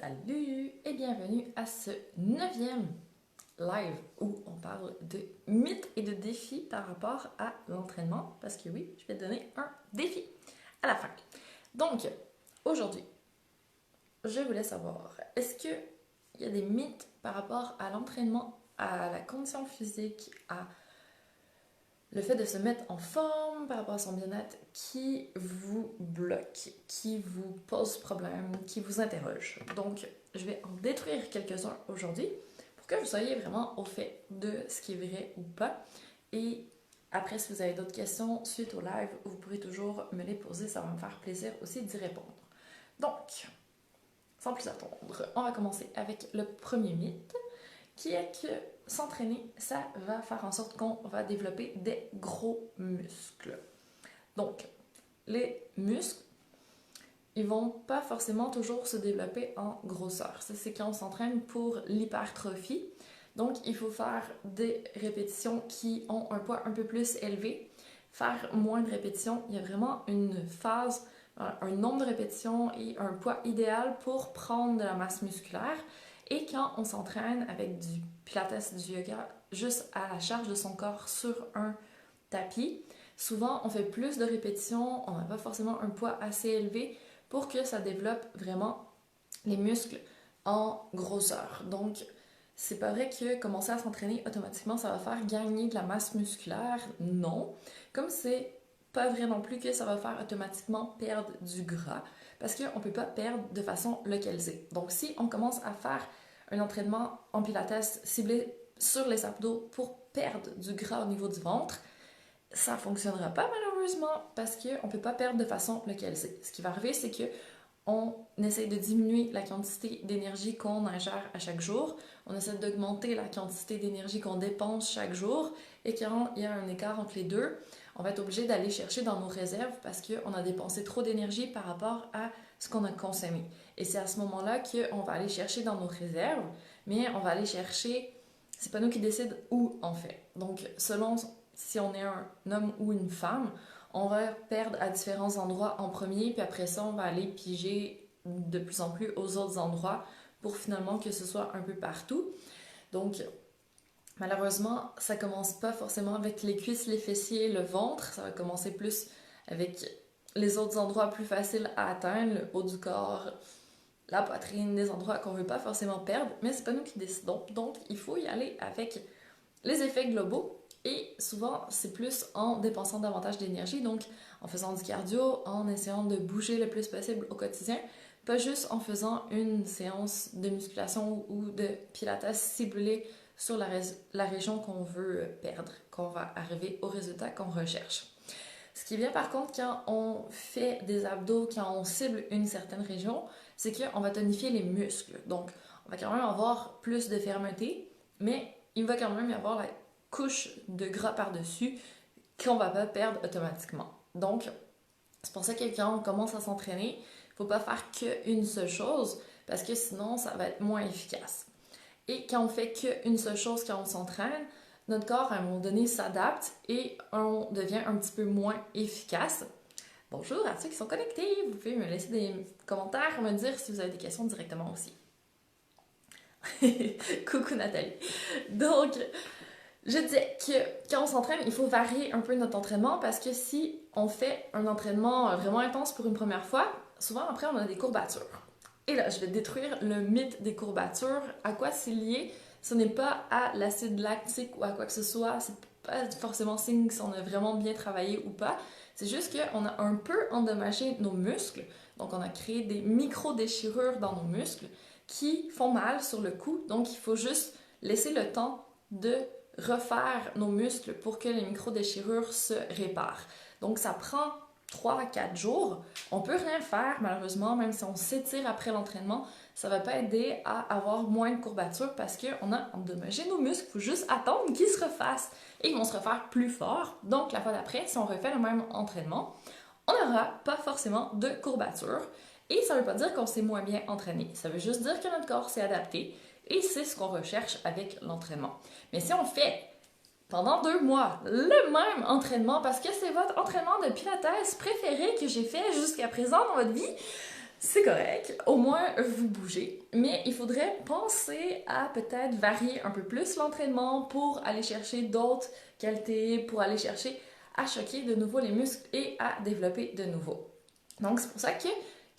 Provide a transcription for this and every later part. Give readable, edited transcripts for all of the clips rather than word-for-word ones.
Salut et bienvenue à ce 9e live où on parle de mythes et de défis par rapport à l'entraînement parce que oui, je vais te donner un défi à la fin. Donc, aujourd'hui, je voulais savoir, est-ce qu'il y a des mythes par rapport à l'entraînement, à la condition physique, à le fait de se mettre en forme par rapport à son bien-être qui vous bloque, qui vous pose problème, qui vous interroge. Donc, je vais en détruire quelques-uns aujourd'hui pour que vous soyez vraiment au fait de ce qui est vrai ou pas. Et après, si vous avez d'autres questions suite au live, vous pourrez toujours me les poser. Ça va me faire plaisir aussi d'y répondre. Donc, sans plus attendre, on va commencer avec le premier mythe qui est que s'entraîner, ça va faire en sorte qu'on va développer des gros muscles. Donc, les muscles, ils vont pas forcément toujours se développer en grosseur. Ça, c'est quand on s'entraîne pour l'hypertrophie. Donc, il faut faire des répétitions qui ont un poids un peu plus élevé. Faire moins de répétitions, il y a vraiment une phase, un nombre de répétitions et un poids idéal pour prendre de la masse musculaire. Et quand on s'entraîne avec du pilates, du yoga, juste à la charge de son corps sur un tapis, souvent on fait plus de répétitions, on n'a pas forcément un poids assez élevé pour que ça développe vraiment les muscles en grosseur. Donc, c'est pas vrai que commencer à s'entraîner automatiquement, ça va faire gagner de la masse musculaire. Non. Comme c'est pas vrai non plus que ça va faire automatiquement perdre du gras, parce qu'on ne peut pas perdre de façon localisée. Donc, si on commence à faire un entraînement en pilates ciblé sur les abdos pour perdre du gras au niveau du ventre, ça ne fonctionnera pas malheureusement parce qu'on ne peut pas perdre de façon localisée. Ce qui va arriver, c'est que on essaie de diminuer la quantité d'énergie qu'on ingère à chaque jour, on essaie d'augmenter la quantité d'énergie qu'on dépense chaque jour, et quand il y a un écart entre les deux, on va être obligé d'aller chercher dans nos réserves parce qu'on a dépensé trop d'énergie par rapport à ce qu'on a consommé. Et c'est à ce moment-là qu'on va aller chercher dans nos réserves, mais on va aller chercher, c'est pas nous qui décidons où on fait. Donc, selon si on est un homme ou une femme, on va perdre à différents endroits en premier, puis après ça, on va aller piger de plus en plus aux autres endroits pour finalement que ce soit un peu partout. Donc, malheureusement, ça commence pas forcément avec les cuisses, les fessiers, le ventre. Ça va commencer plus avec les autres endroits plus faciles à atteindre, le haut du corps, la poitrine, des endroits qu'on veut pas forcément perdre, mais c'est pas nous qui décidons. Donc, il faut y aller avec les effets globaux. Et souvent, c'est plus en dépensant davantage d'énergie, donc en faisant du cardio, en essayant de bouger le plus possible au quotidien, pas juste en faisant une séance de musculation ou de pilates ciblée sur la région qu'on veut perdre, qu'on va arriver au résultat qu'on recherche. Ce qui est bien par contre quand on fait des abdos, quand on cible une certaine région, c'est qu'on va tonifier les muscles. Donc, on va quand même avoir plus de fermeté, mais il va quand même y avoir la couche de gras par-dessus qu'on va pas perdre automatiquement. Donc, c'est pour ça que quand on commence à s'entraîner, il ne faut pas faire qu'une seule chose parce que sinon, ça va être moins efficace. Et quand on fait qu'une seule chose quand on s'entraîne, notre corps, à un moment donné, s'adapte et on devient un petit peu moins efficace. Bonjour à ceux qui sont connectés. Vous pouvez me laisser des commentaires, me dire si vous avez des questions directement aussi. Coucou Nathalie. Donc, je disais que quand on s'entraîne, il faut varier un peu notre entraînement parce que si on fait un entraînement vraiment intense pour une première fois, souvent après on a des courbatures. Et là, je vais détruire le mythe des courbatures. À quoi c'est lié? Ce n'est pas à l'acide lactique ou à quoi que ce soit. C'est pas forcément signe si on a vraiment bien travaillé ou pas. C'est juste qu'on a un peu endommagé nos muscles. Donc, on a créé des micro-déchirures dans nos muscles qui font mal sur le coup. Donc, il faut juste laisser le temps de refaire nos muscles pour que les micro-déchirures se réparent. Donc, ça prend 3 à 4 jours. On peut rien faire, malheureusement, même si on s'étire après l'entraînement, ça va pas aider à avoir moins de courbatures parce qu'on a endommagé nos muscles. Il faut juste attendre qu'ils se refassent et ils vont se refaire plus fort. Donc, la fois d'après, si on refait le même entraînement, on n'aura pas forcément de courbatures. Et ça veut pas dire qu'on s'est moins bien entraîné. Ça veut juste dire que notre corps s'est adapté et c'est ce qu'on recherche avec l'entraînement. Mais si on fait pendant 2 mois le même entraînement parce que c'est votre entraînement de pilates préféré que j'ai fait jusqu'à présent dans votre vie, c'est correct, au moins vous bougez, mais il faudrait penser à peut-être varier un peu plus l'entraînement pour aller chercher d'autres qualités, pour aller chercher à choquer de nouveau les muscles et à développer de nouveau. Donc c'est pour ça que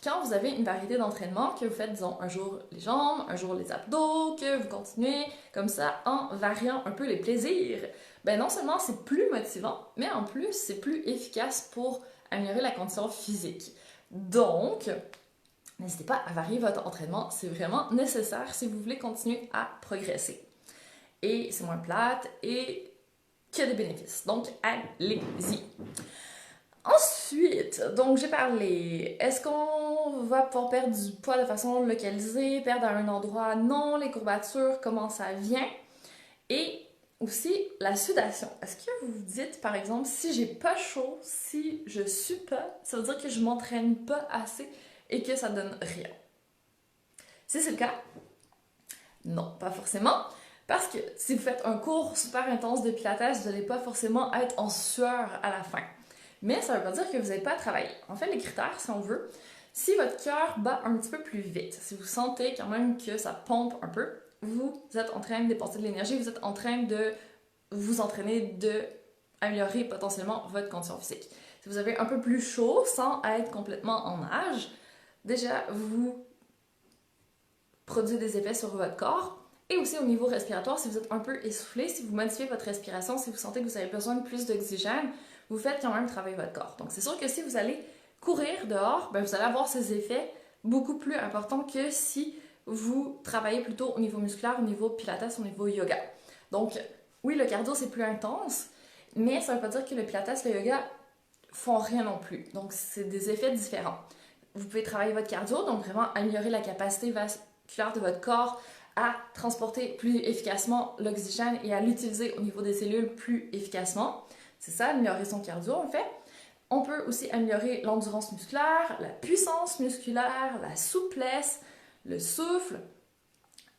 quand vous avez une variété d'entraînement, que vous faites, disons, un jour les jambes, un jour les abdos, que vous continuez comme ça en variant un peu les plaisirs, ben non seulement c'est plus motivant, mais en plus c'est plus efficace pour améliorer la condition physique. Donc, n'hésitez pas à varier votre entraînement, c'est vraiment nécessaire si vous voulez continuer à progresser. Et c'est moins plate et qu'il y a des bénéfices. Donc, allez-y. Ensuite, donc j'ai parlé, est-ce qu'on va pouvoir perdre du poids de façon localisée, perdre à un endroit? Non, les courbatures, comment ça vient? Et aussi la sudation. Est-ce que vous vous dites, par exemple, si j'ai pas chaud, si je sue pas, ça veut dire que je m'entraîne pas assez et que ça donne rien? Si c'est le cas, non, pas forcément. Parce que si vous faites un cours super intense de pilates, vous n'allez pas forcément être en sueur à la fin. Mais ça ne veut pas dire que vous n'avez pas travaillé. En fait, les critères, si on veut, si votre cœur bat un petit peu plus vite, si vous sentez quand même que ça pompe un peu, vous êtes en train de dépenser de l'énergie, vous êtes en train de vous entraîner de améliorer potentiellement votre condition physique. Si vous avez un peu plus chaud sans être complètement en nage, déjà vous produisez des effets sur votre corps. Et aussi au niveau respiratoire, si vous êtes un peu essoufflé, si vous modifiez votre respiration, si vous sentez que vous avez besoin de plus d'oxygène, vous faites quand même travailler votre corps. Donc c'est sûr que si vous allez courir dehors, ben vous allez avoir ces effets beaucoup plus importants que si vous travaillez plutôt au niveau musculaire, au niveau pilates, au niveau yoga. Donc oui, le cardio c'est plus intense, mais ça ne veut pas dire que le pilates, le yoga font rien non plus. Donc c'est des effets différents. Vous pouvez travailler votre cardio, donc vraiment améliorer la capacité vasculaire de votre corps à transporter plus efficacement l'oxygène et à l'utiliser au niveau des cellules plus efficacement. C'est ça, améliorer son cardio en fait. On peut aussi améliorer l'endurance musculaire, la puissance musculaire, la souplesse, le souffle.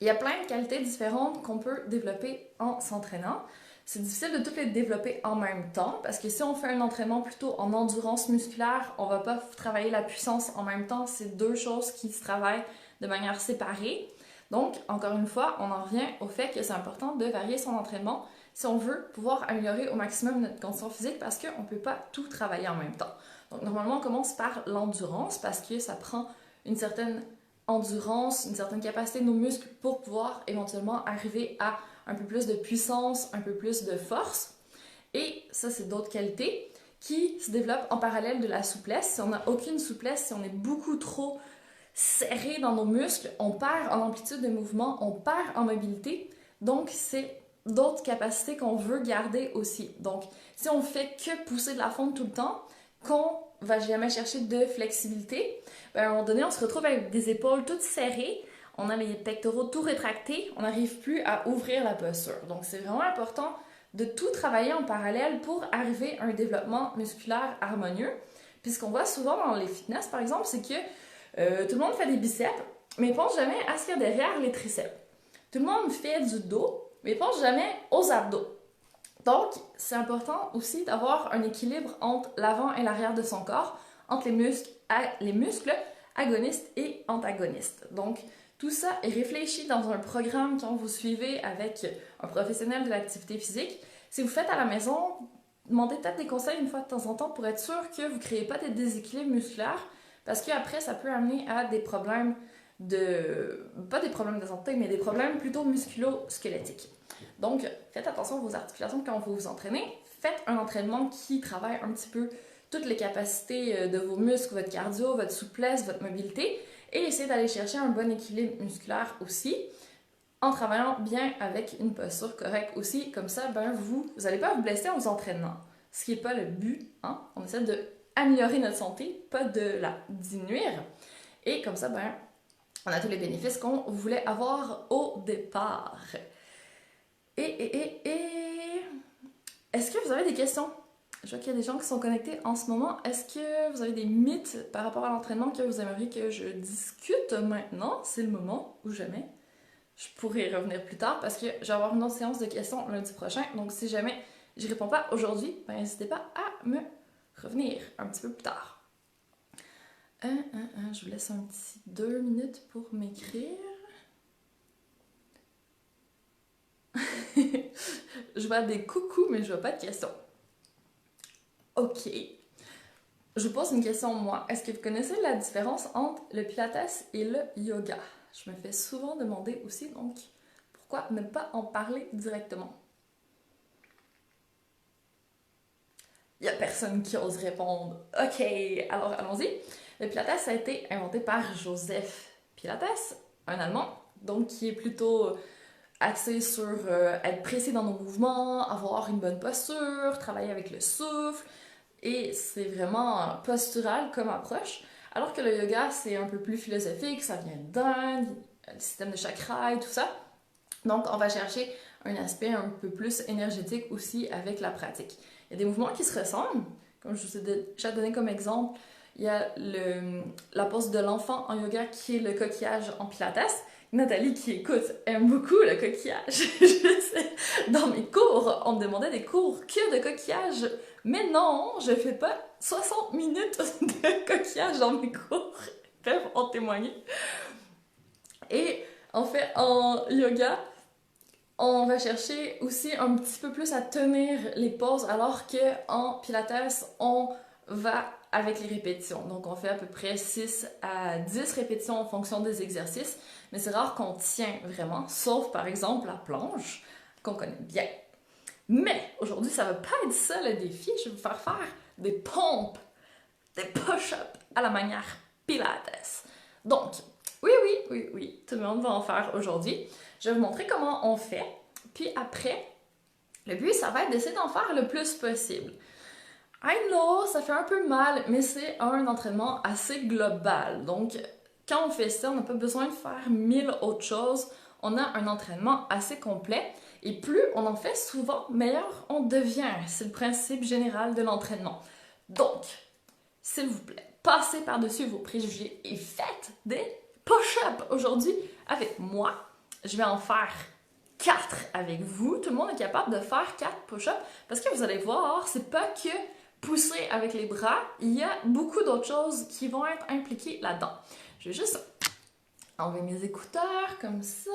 Il y a plein de qualités différentes qu'on peut développer en s'entraînant. C'est difficile de toutes les développer en même temps parce que si on fait un entraînement plutôt en endurance musculaire, on ne va pas travailler la puissance en même temps. C'est deux choses qui se travaillent de manière séparée. Donc, encore une fois, on en revient au fait que c'est important de varier son entraînement si on veut pouvoir améliorer au maximum notre condition physique parce qu'on ne peut pas tout travailler en même temps. Donc, normalement, on commence par l'endurance parce que ça prend une certaine endurance, une certaine capacité de nos muscles pour pouvoir éventuellement arriver à un peu plus de puissance, un peu plus de force. Et ça, c'est d'autres qualités qui se développent en parallèle de la souplesse. Si on n'a aucune souplesse, si on est beaucoup trop serré dans nos muscles, on perd en amplitude de mouvement, on perd en mobilité. Donc, c'est d'autres capacités qu'on veut garder aussi. Donc, si on fait que pousser de la fonte tout le temps, qu'on va jamais chercher de flexibilité, ben, à un moment donné, on se retrouve avec des épaules toutes serrées, on a les pectoraux tout rétractés, on n'arrive plus à ouvrir la posture. Donc, c'est vraiment important de tout travailler en parallèle pour arriver à un développement musculaire harmonieux. Puis, ce qu'on voit souvent dans les fitness, par exemple, c'est que tout le monde fait des biceps, mais ne pense jamais à ce qu'il y a derrière les triceps. Tout le monde fait du dos, mais ne pense jamais aux abdos. Donc, c'est important aussi d'avoir un équilibre entre l'avant et l'arrière de son corps, entre les muscles agonistes et antagonistes. Donc, tout ça est réfléchi dans un programme quand vous suivez avec un professionnel de l'activité physique. Si vous faites à la maison, demandez peut-être des conseils une fois de temps en temps pour être sûr que vous ne créez pas des déséquilibres musculaires, parce qu'après, ça peut amener à des problèmes pas des problèmes de santé, mais des problèmes plutôt musculo-squelettiques. Donc, faites attention à vos articulations quand vous vous entraînez. Faites un entraînement qui travaille un petit peu toutes les capacités de vos muscles, votre cardio, votre souplesse, votre mobilité, et essayez d'aller chercher un bon équilibre musculaire aussi, en travaillant bien avec une posture correcte aussi. Comme ça, ben, vous n'allez pas vous blesser en vous entraînant, ce qui n'est pas le but. Hein? On essaie d'améliorer notre santé, pas de la diminuer. Et comme ça, ben, on a tous les bénéfices qu'on voulait avoir au départ. Est-ce que vous avez des questions? Je vois qu'il y a des gens qui sont connectés en ce moment. Est-ce que vous avez des mythes par rapport à l'entraînement que vous aimeriez que je discute maintenant? C'est le moment ou jamais. Je pourrais y revenir plus tard parce que je vais avoir une autre séance de questions lundi prochain. Donc si jamais je ne réponds pas aujourd'hui, ben, n'hésitez pas à me revenir un petit peu plus tard. Je vous laisse un petit 2 minutes pour m'écrire. Je vois des coucous, mais je vois pas de questions. Ok. Je vous pose une question, moi. Est-ce que vous connaissez la différence entre le pilates et le yoga? Je me fais souvent demander aussi, donc pourquoi ne pas en parler directement? Il n'y a personne qui ose répondre. Ok, alors allons-y. Le pilates a été inventé par Joseph Pilates, un Allemand, donc qui est plutôt axé sur être précis dans nos mouvements, avoir une bonne posture, travailler avec le souffle, et c'est vraiment postural comme approche. Alors que le yoga, c'est un peu plus philosophique, ça vient d'Inde, le système de chakras et tout ça. Donc, on va chercher un aspect un peu plus énergétique aussi avec la pratique. Il y a des mouvements qui se ressemblent, comme je vous ai déjà donné comme exemple. Il y a la pose de l'enfant en yoga qui est le coquillage en pilates. Nathalie, qui écoute, aime beaucoup le coquillage. Je sais, dans mes cours, on me demandait des cours que de coquillage. Mais non, je fais pas 60 minutes de coquillage dans mes cours. Ils peuvent en témoigner. Et en fait, en yoga, on va chercher aussi un petit peu plus à tenir les pauses, alors qu'en pilates, on va avec les répétitions. Donc, on fait à peu près 6 à 10 répétitions en fonction des exercices, mais c'est rare qu'on tient vraiment, sauf par exemple la planche, qu'on connaît bien. Mais aujourd'hui, ça ne va pas être ça le défi. Je vais vous faire des pompes, des push-ups à la manière pilates. Donc, oui, tout le monde va en faire aujourd'hui. Je vais vous montrer comment on fait. Puis après, le but, ça va être d'essayer d'en faire le plus possible. I know, ça fait un peu mal, mais c'est un entraînement assez global. Donc, quand on fait ça, on n'a pas besoin de faire 1000 autres choses. On a un entraînement assez complet. Et plus on en fait souvent, meilleur on devient. C'est le principe général de l'entraînement. Donc, s'il vous plaît, passez par-dessus vos préjugés et faites des push-ups aujourd'hui avec moi. Je vais en faire 4 avec vous. Tout le monde est capable de faire 4 push-ups parce que vous allez voir, c'est pas que pousser avec les bras, il y a beaucoup d'autres choses qui vont être impliquées là-dedans. Je vais juste enlever mes écouteurs comme ça.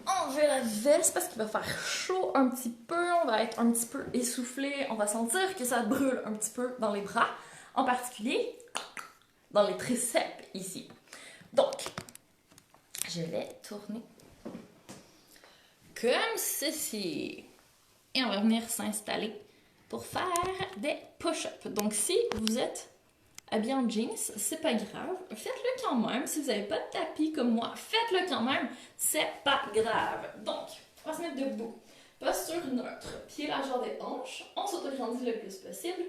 Enlever la veste parce qu'il va faire chaud un petit peu, on va être un petit peu essoufflé, on va sentir que ça brûle un petit peu dans les bras, en particulier dans les triceps ici. Donc, je vais tourner comme ceci. Et on va venir s'installer pour faire des push-ups. Donc, si vous êtes habillé en jeans, c'est pas grave. Faites-le quand même. Si vous n'avez pas de tapis comme moi, faites-le quand même. C'est pas grave. Donc, on va se mettre debout. Posture neutre. Pied largeur des hanches. On s'autograndit le plus possible.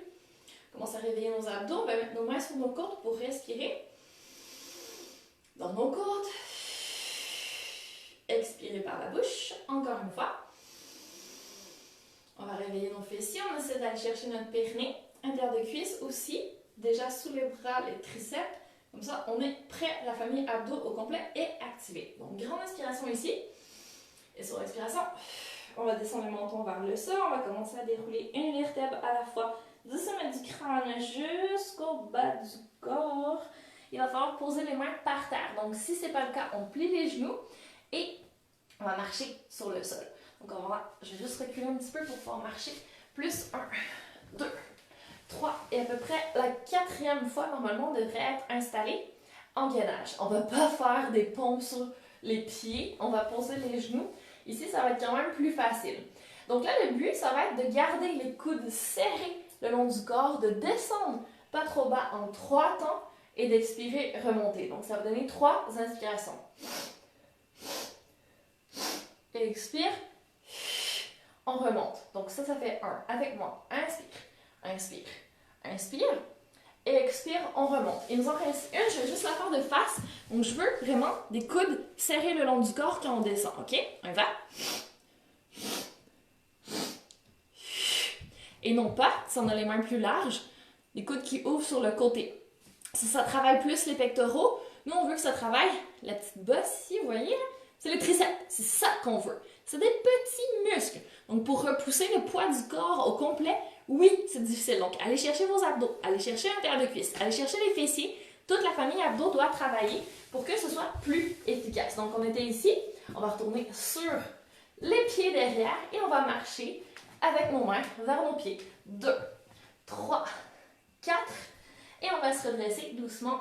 On commence à réveiller nos abdos. On va mettre nos mains sur nos côtes pour respirer. Dans nos côtes. Expirer par la bouche. Encore une fois. On va réveiller nos fessiers. On essaie d'aller chercher notre périnée. Intérieur de cuisse aussi. Déjà sous les bras, les triceps. Comme ça, on est prêt. La famille abdos au complet est activée. Donc, grande inspiration ici. Et sur l'expiration, on va descendre le menton vers le sol. On va commencer à dérouler une vertèbre à la fois du sommet du crâne jusqu'au bas du corps. Il va falloir poser les mains par terre. Donc, si ce n'est pas le cas, on plie les genoux et on va marcher sur le sol. Donc, je vais juste reculer un petit peu pour pouvoir marcher. Plus 1, 2, 3 et à peu près la 4e fois, normalement, on devrait être installé en gainage. On ne va pas faire des pompes sur les pieds, on va poser les genoux. Ici, ça va être quand même plus facile. Donc là, le but, ça va être de garder les coudes serrés le long du corps, de descendre pas trop bas en 3 temps et d'expirer, remonter. Donc, ça va donner 3 inspirations. Expire, on remonte. Donc ça fait 1. Avec moi, inspire. Inspire, inspire, et expire, on remonte. Il nous en reste une, je vais juste la faire de face. Donc je veux vraiment des coudes serrés le long du corps quand on descend, ok? On va. Et non pas, si on a les mains plus larges, les coudes qui ouvrent sur le côté. Si ça travaille plus les pectoraux, nous on veut que ça travaille la petite bosse ici, vous voyez? C'est les triceps, c'est ça qu'on veut. C'est des petits muscles. Donc pour repousser le poids du corps au complet, Oui, c'est difficile. Donc, allez chercher vos abdos, allez chercher l'intérieur de cuisse, allez chercher les fessiers. Toute la famille abdos doit travailler pour que ce soit plus efficace. Donc, on était ici. On va retourner sur les pieds derrière et on va marcher avec nos mains vers nos pieds. 2, 3, 4. Et on va se redresser doucement.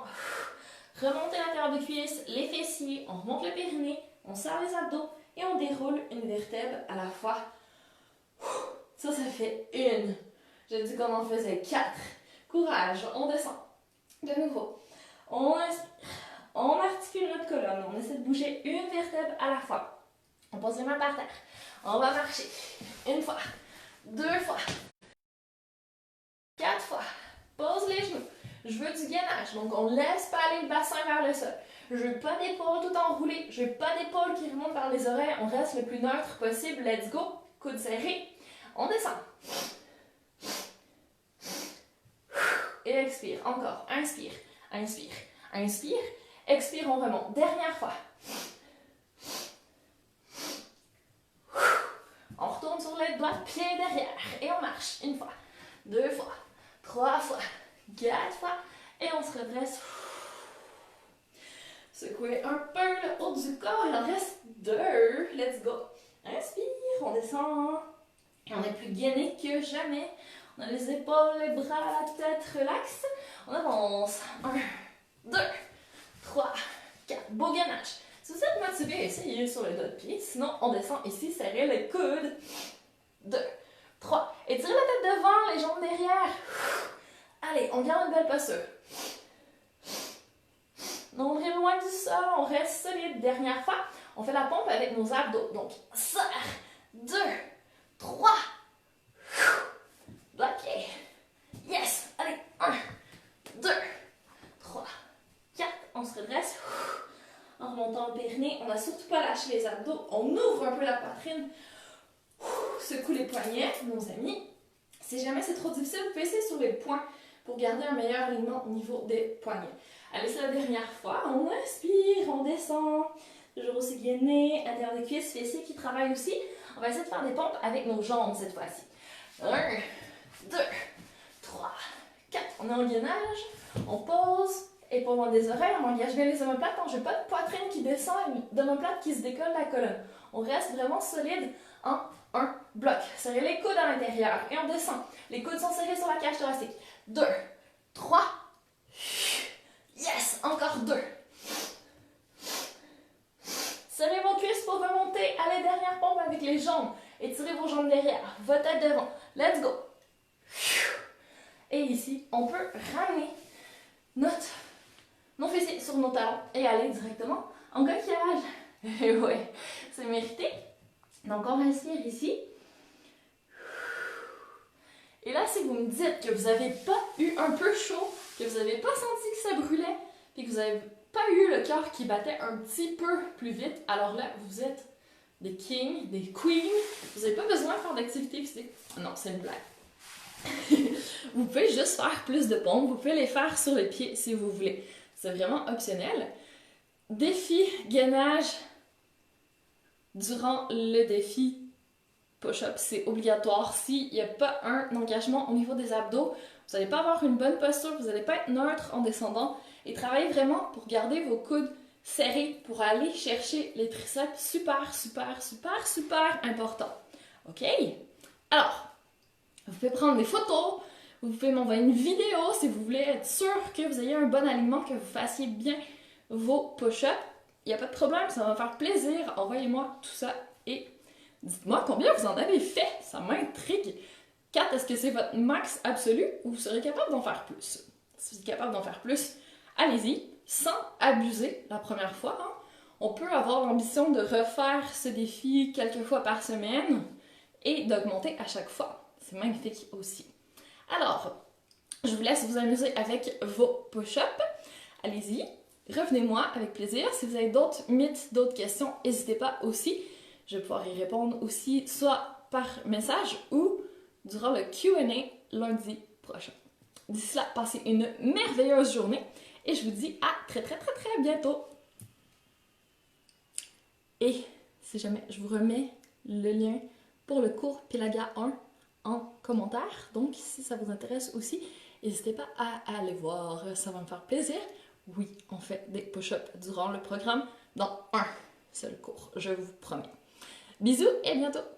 Remonter l'intérieur de cuisse, les fessiers, on remonte le périnée, on serre les abdos et on déroule une vertèbre à la fois. Ça fait 1. J'ai dit qu'on en faisait 4. Courage, on descend. De nouveau. On inspire. On articule notre colonne. On essaie de bouger une vertèbre à la fois. On pose les mains par terre. On va marcher. 1 fois. 2 fois. 4 fois. Pose les genoux. Je veux du gainage. Donc, on ne laisse pas aller le bassin vers le sol. Je veux pas d'épaule tout enroulée. Je veux pas d'épaule qui remonte par les oreilles. On reste le plus neutre possible. Let's go. Coude serré. On descend. Et expire. Encore. Inspire. Inspire. Inspire. Expire, on remonte. Dernière fois. On retourne sur les doigts, pied derrière. Et on marche. 1 fois. 2 fois. 3 fois. 4 fois. Et on se redresse. Secouez un peu le haut du corps. Il en reste 2. Let's go. Inspire. On descend. Et on est plus gainé que jamais. On a les épaules, les bras, la tête, relax. On avance. 1, 2, 3, 4. Beau gainage. Si vous êtes motivé, essayez sur le dos de pied. Sinon, on descend ici, serrez les coudes. 2, 3. Étirez la tête devant, les jambes derrière. Allez, on garde une belle posture. Nombril loin du sol, on reste solide. Dernière fois, on fait la pompe avec nos abdos. Donc, serre. 2, 3. Bloqué. Yes. Allez, 1, 2, 3, 4. On se redresse. En remontant le périnée, on n'a surtout pas lâché les abdos. On ouvre un peu la poitrine. Secoue les poignets, nos amis. Si jamais c'est trop difficile, vous pouvez essayer sur les poings pour garder un meilleur alignement au niveau des poignets. Allez, c'est la dernière fois. On inspire, on descend. Toujours aussi gainé. Intérieur des cuisses, fessiers qui travaillent aussi. On va essayer de faire des pompes avec nos jambes cette fois-ci. 1, 2, 3, 4. On est en gainage. On pose. Épaules loin des oreilles. On engage bien les omoplates. Je veux pas de poitrine qui descend et d'omoplate qui se décolle de la colonne. On reste vraiment solide en un bloc. Serrez les coudes à l'intérieur et on descend. Les coudes sont serrés sur la cage thoracique. 2, 3. Yes! Encore 2. Serrez vos cuisses pour remonter à la dernière pompe avec les jambes. Étirez vos jambes derrière, votre tête devant. Let's go! Et ici, on peut ramener nos fessiers sur nos talons et aller directement en coquillage. Et ouais, c'est mérité. Donc, on respire ici. Et là, si vous me dites que vous n'avez pas eu un peu chaud, que vous n'avez pas senti que ça brûlait, puis que vous n'avez pas eu le cœur qui battait un petit peu plus vite, alors là, vous êtes des kings, des queens. Vous n'avez pas besoin de faire d'activité physique. Non, c'est une blague. Vous pouvez juste faire plus de pompes. Vous pouvez les faire sur les pieds si vous voulez. C'est vraiment optionnel. Défi gainage durant le défi push-up, c'est obligatoire. S'il n'y a pas un engagement au niveau des abdos, vous n'allez pas avoir une bonne posture, vous n'allez pas être neutre en descendant et travaillez vraiment pour garder vos coudes serrés pour aller chercher les triceps. Super, super, super, super important. OK? Alors, vous pouvez prendre des photos, vous pouvez m'envoyer une vidéo si vous voulez être sûr que vous ayez un bon alignement, que vous fassiez bien vos push-ups. Il n'y a pas de problème, ça va me faire plaisir. Envoyez-moi tout ça et dites-moi combien vous en avez fait. Ça m'intrigue. 4, est-ce que c'est votre max absolu ou vous serez capable d'en faire plus? Si vous êtes capable d'en faire plus, allez-y, sans abuser la première fois. Hein. On peut avoir l'ambition de refaire ce défi quelques fois par semaine et d'augmenter à chaque fois. C'est magnifique aussi. Alors, je vous laisse vous amuser avec vos push-ups. Allez-y, revenez-moi avec plaisir. Si vous avez d'autres mythes, d'autres questions, n'hésitez pas aussi. Je vais pouvoir y répondre aussi soit par message ou durant le Q&A lundi prochain. D'ici là, passez une merveilleuse journée et je vous dis à très très très très bientôt. Et si jamais je vous remets le lien pour le cours Pilaga 1 en commentaire. Donc si ça vous intéresse aussi, n'hésitez pas à aller voir, ça va me faire plaisir. Oui, on fait des push-ups durant le programme dans un seul cours, je vous promets. Bisous et à bientôt!